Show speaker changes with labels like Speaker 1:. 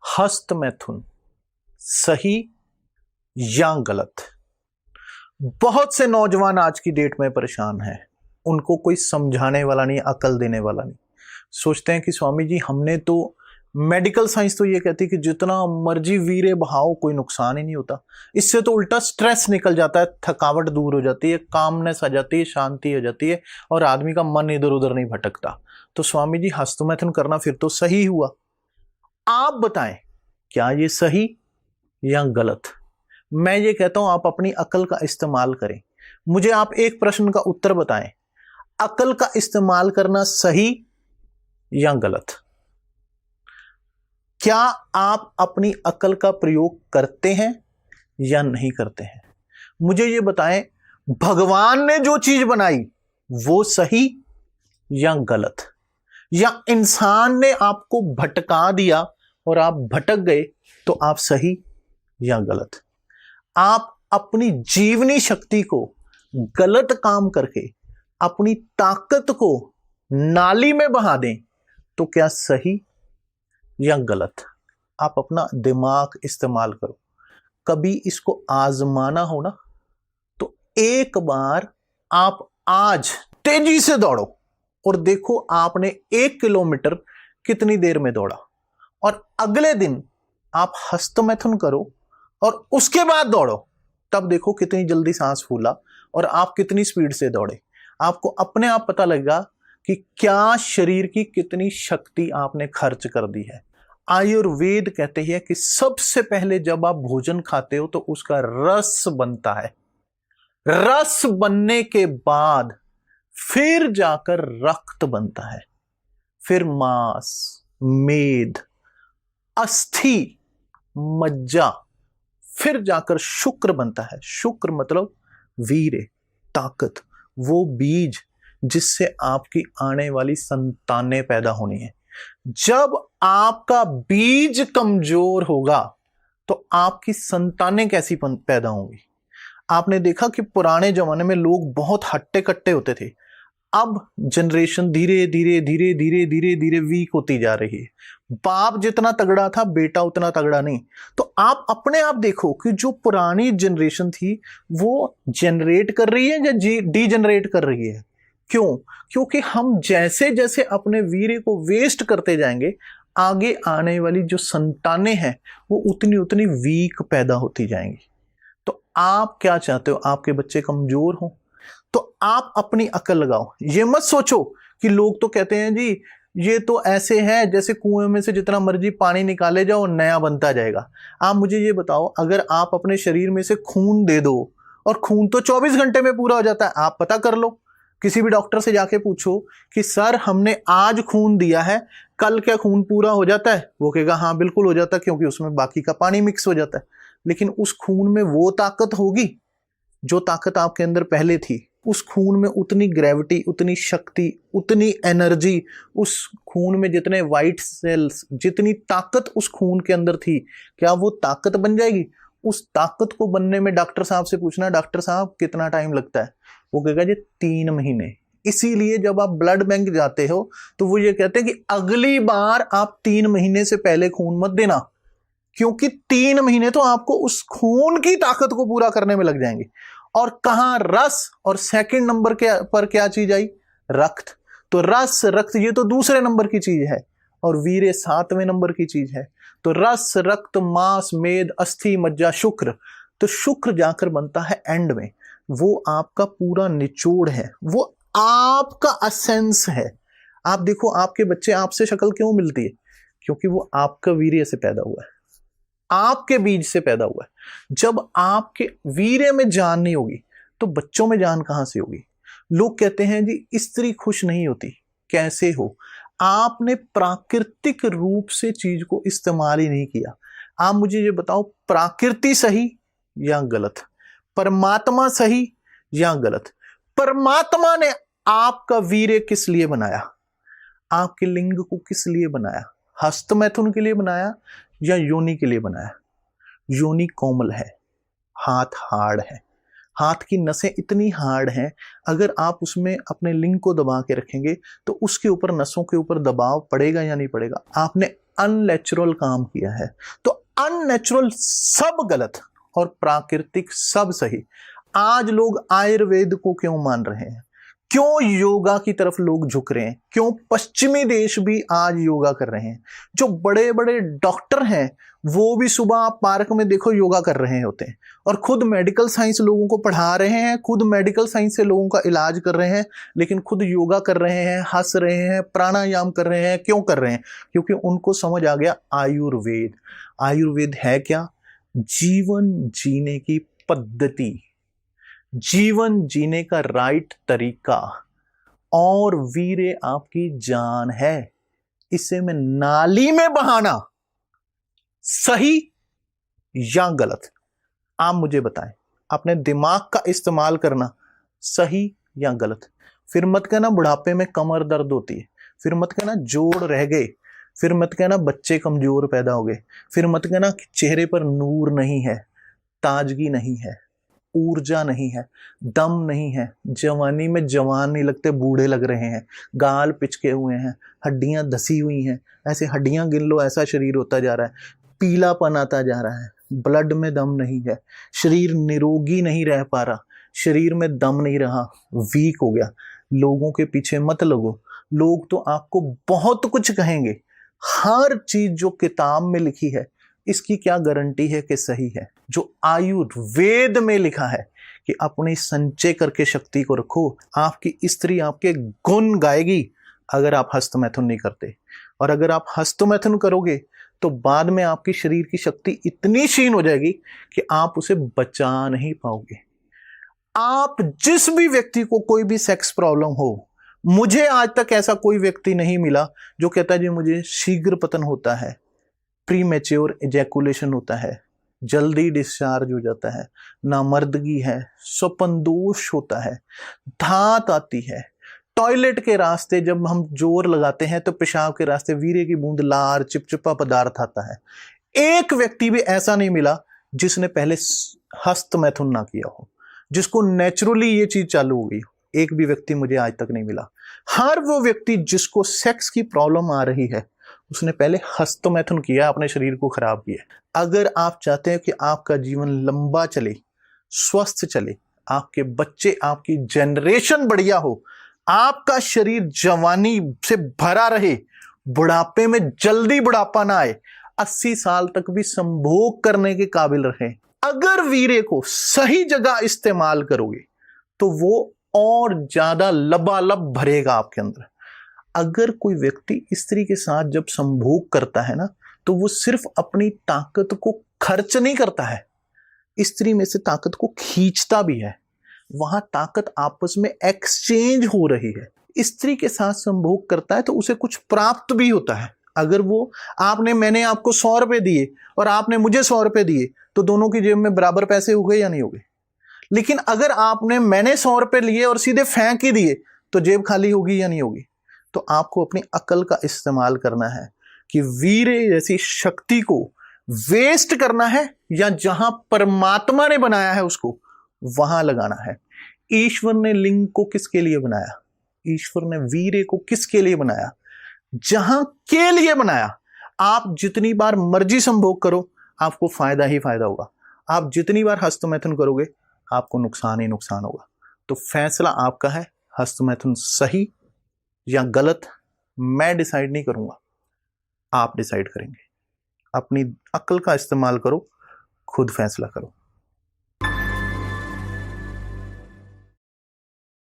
Speaker 1: हस्त मैथुन सही या गलत? बहुत से नौजवान आज की डेट में परेशान हैं। उनको कोई समझाने वाला नहीं, अकल देने वाला नहीं। सोचते हैं कि स्वामी जी हमने तो मेडिकल साइंस तो ये कहती है कि जितना मर्जी वीर्य बहाओ कोई नुकसान ही नहीं होता। इससे तो उल्टा स्ट्रेस निकल जाता है, थकावट दूर हो जाती है, कामनेस आ जाती है, शांति हो जाती है और आदमी का मन इधर उधर नहीं भटकता। तो स्वामी जी हस्तमैथुन करना फिर तो सही हुआ। आप बताएं क्या ये सही या गलत? मैं ये कहता हूं आप अपनी अकल का इस्तेमाल करें। मुझे आप एक प्रश्न का उत्तर बताएं, अकल का इस्तेमाल करना सही या गलत? क्या आप अपनी अकल का प्रयोग करते हैं या नहीं करते हैं? मुझे ये बताएं, भगवान ने जो चीज बनाई वो सही या गलत? या इंसान ने आपको भटका दिया और आप भटक गए तो आप सही या गलत? आप अपनी जीवनी शक्ति को गलत काम करके अपनी ताकत को नाली में बहा दें तो क्या सही या गलत? आप अपना दिमाग इस्तेमाल करो। कभी इसको आजमाना हो ना तो एक बार आप आज तेजी से दौड़ो और देखो आपने 1 किलोमीटर कितनी देर में दौड़ा, और अगले दिन आप हस्तमैथुन करो और उसके बाद दौड़ो, तब देखो कितनी जल्दी सांस फूला और आप कितनी स्पीड से दौड़े। आपको अपने आप पता लगेगा कि क्या शरीर की कितनी शक्ति आपने खर्च कर दी है। आयुर्वेद कहते हैं कि सबसे पहले जब आप भोजन खाते हो तो उसका रस बनता है। रस बनने के बाद फिर जाकर रक्त बनता है, फिर मांस, मेद, अस्थि, मज्जा, फिर जाकर शुक्र बनता है। शुक्र मतलब वीर्य, ताकत, वो बीज जिससे आपकी आने वाली संतानें पैदा होनी है। जब आपका बीज कमजोर होगा तो आपकी संतानें कैसी पैदा होंगी? आपने देखा कि पुराने जमाने में लोग बहुत हट्टे कट्टे होते थे। अब जनरेशन धीरे धीरे धीरे धीरे धीरे धीरे वीक होती जा रही है। बाप जितना तगड़ा था बेटा उतना तगड़ा नहीं। तो आप अपने आप देखो कि जो पुरानी जनरेशन थी वो जनरेट कर रही है या डी जनरेट कर रही है। क्यों? क्योंकि हम जैसे जैसे अपने वीर्य को वेस्ट करते जाएंगे, आगे आने वाली जो संतानें हैं वो उतनी उतनी वीक पैदा होती जाएंगी। तो आप क्या चाहते हो? आपके बच्चे कमजोर हों? तो आप अपनी अकल लगाओ। ये मत सोचो कि लोग तो कहते हैं जी ये तो ऐसे है जैसे कुएं में से जितना मर्जी पानी निकाले जाओ नया बनता जाएगा। आप मुझे ये बताओ, अगर आप अपने शरीर में से खून दे दो, और खून तो 24 घंटे में पूरा हो जाता है, आप पता कर लो, किसी भी डॉक्टर से जाके पूछो कि सर हमने आज खून दिया है, कल क्या खून पूरा हो जाता है? वो कहेगा हाँ बिल्कुल हो जाता है, क्योंकि उसमें बाकी का पानी मिक्स हो जाता है। लेकिन उस खून में वो ताकत होगी जो ताकत आपके अंदर पहले थी। उस खून में उतनी ग्रेविटी, उतनी शक्ति, उतनी एनर्जी, उस खून में जितने वाइट सेल्स, जितनी ताकत उस खून के अंदर थी, क्या वो ताकत बन जाएगी? उस ताकत को बनने में डॉक्टर साहब से पूछना, डॉक्टर साहब कितना टाइम लगता है? वो कहेगा जी 3 महीने। इसीलिए जब आप ब्लड बैंक जाते हो तो वो ये कहते हैं कि अगली बार आप 3 महीने से पहले खून मत देना, क्योंकि 3 महीने तो आपको उस खून की ताकत को पूरा करने में लग जाएंगे। और कहां? रस। और सेकंड नंबर के पर क्या चीज आई? रक्त। तो रस, रक्त ये तो दूसरे नंबर की चीज है और वीर्य 7वें नंबर की चीज है। तो रस, रक्त, मांस, मेद, अस्थि, मज्जा, शुक्र। तो शुक्र जाकर बनता है एंड में। वो आपका पूरा निचोड़ है, वो आपका असेंस है। आप देखो आपके बच्चे आपसे शक्ल क्यों मिलती है? क्योंकि वो आपका वीर्य से पैदा हुआ है, आपके बीज से पैदा हुआ है। जब आपके वीर्य में जान नहीं होगी तो बच्चों में जान कहां से होगी? लोग कहते हैं जी स्त्री खुश नहीं होती। कैसे हो? आपने प्राकृतिक रूप से चीज को इस्तेमाल ही नहीं किया। आप मुझे ये बताओ, प्राकृति सही या गलत? परमात्मा सही या गलत? परमात्मा ने आपका वीर्य किस लिए बनाया? आपके लिंग को किस लिए बनाया? हस्तमैथुन के लिए बनाया या योनि के लिए बनाया? योनि कोमल है, हाथ हार्ड है। हाथ की नसें इतनी हार्ड हैं, अगर आप उसमें अपने लिंग को दबा के रखेंगे तो उसके ऊपर, नसों के ऊपर दबाव पड़ेगा या नहीं पड़ेगा? आपने अननेचुरल काम किया है। तो अननेचुरल सब गलत और प्राकृतिक सब सही। आज लोग आयुर्वेद को क्यों मान रहे हैं, क्यों योगा की तरफ लोग झुक रहे हैं, क्यों पश्चिमी देश भी आज योगा कर रहे हैं। जो बड़े बड़े डॉक्टर हैं वो भी सुबह आप पार्क में देखो योगा कर रहे होते हैं, और खुद मेडिकल साइंस लोगों को पढ़ा रहे हैं, खुद मेडिकल साइंस से लोगों का इलाज कर रहे हैं, लेकिन खुद योगा कर रहे हैं, हंस रहे हैं, प्राणायाम कर रहे हैं। क्यों कर रहे हैं? क्योंकि उनको समझ आ गया आयुर्वेद। आयुर्वेद है क्या? जीवन जीने की पद्धति, जीवन जीने का राइट तरीका। और वीरे आपकी जान है, इसे मैं नाली में बहाना सही या गलत? आप मुझे बताएं। अपने दिमाग का इस्तेमाल करना सही या गलत? फिर मत कहना बुढ़ापे में कमर दर्द होती है, फिर मत कहना जोड़ रह गए, फिर मत कहना बच्चे कमजोर पैदा हो गए, फिर मत कहना कि चेहरे पर नूर नहीं है, ताजगी नहीं है, ऊर्जा नहीं है, दम नहीं है, जवानी में जवान नहीं लगते, बूढ़े लग रहे हैं, गाल पिचके हुए हैं, हड्डियां धसी हुई हैं, ऐसे हड्डियां गिन लो ऐसा शरीर होता जा रहा है, पीलापन आता जा रहा है, ब्लड में दम नहीं है, शरीर निरोगी नहीं रह पा रहा, शरीर में दम नहीं रहा, वीक हो गया। लोगों के पीछे मत लगो, लोग तो आपको बहुत कुछ कहेंगे। हर चीज जो किताब में लिखी है इसकी क्या गारंटी है कि सही है? जो आयुर्वेद में लिखा है कि अपनी संचय करके शक्ति को रखो, आपकी स्त्री आपके गुण गाएगी अगर आप हस्तमैथुन नहीं करते। और अगर आप हस्तमैथुन करोगे तो बाद में आपकी शरीर की शक्ति इतनी क्षीण हो जाएगी कि आप उसे बचा नहीं पाओगे। आप जिस भी व्यक्ति को कोई भी सेक्स प्रॉब्लम हो, मुझे आज तक ऐसा कोई व्यक्ति नहीं मिला जो कहता है जी मुझे शीघ्र पतन होता है, प्रीमेच्योर इजैकुलेशन होता है, जल्दी डिस्चार्ज हो जाता है, नामर्दगी है, स्वपन दोष होता है, धात आती है, टॉयलेट के रास्ते जब हम जोर लगाते हैं तो पेशाब के रास्ते वीर्य की बूंद लार चिपचिपा पदार्थ आता है। एक व्यक्ति भी ऐसा नहीं मिला जिसने पहले हस्तमैथुन ना किया हो, जिसको नेचुरली ये चीज चालू हो गई। एक भी व्यक्ति मुझे आज तक नहीं मिला। हर वो व्यक्ति जिसको सेक्स की प्रॉब्लम आ रही है उसने पहले हस्तमैथुन किया, अपने शरीर को खराब किया। अगर आप चाहते हैं कि आपका जीवन लंबा चले, स्वस्थ चले, आपके बच्चे, आपकी जनरेशन बढ़िया हो, आपका शरीर जवानी से भरा रहे, बुढ़ापे में जल्दी बुढ़ापा ना आए, 80 साल तक भी संभोग करने के काबिल रहे, अगर वीर्य को सही जगह इस्तेमाल करोगे तो वो और ज्यादा लबालब भरेगा आपके अंदर। अगर कोई व्यक्ति स्त्री के साथ जब संभोग करता है ना तो वो सिर्फ अपनी ताकत को खर्च नहीं करता है, स्त्री में से ताकत को खींचता भी है। वहां ताकत आपस में एक्सचेंज हो रही है। स्त्री के साथ संभोग करता है तो उसे कुछ प्राप्त भी होता है। अगर वो मैंने आपको 100 रुपए दिए और आपने मुझे 100 रुपए दिए तो दोनों की जेब में बराबर पैसे हो गए या नहीं हो गए? लेकिन अगर मैंने 100 रुपए लिए और सीधे फेंक ही दिए तो जेब खाली होगी या नहीं होगी? तो आपको अपनी अकल का इस्तेमाल करना है कि वीर्य जैसी शक्ति को वेस्ट करना है या जहां परमात्मा ने बनाया है उसको वहां लगाना है। ईश्वर ने लिंग को किसके लिए बनाया? ईश्वर ने वीर्य को किसके लिए बनाया? जहां के लिए बनाया। आप जितनी बार मर्जी संभोग करो आपको फायदा ही फायदा होगा। आप जितनी बार हस्तमैथुन करोगे आपको नुकसान ही नुकसान होगा। तो फैसला आपका है, हस्तमैथुन सही या गलत मैं डिसाइड नहीं करूंगा, आप डिसाइड करेंगे। अपनी अक्ल का इस्तेमाल करो, खुद फैसला करो।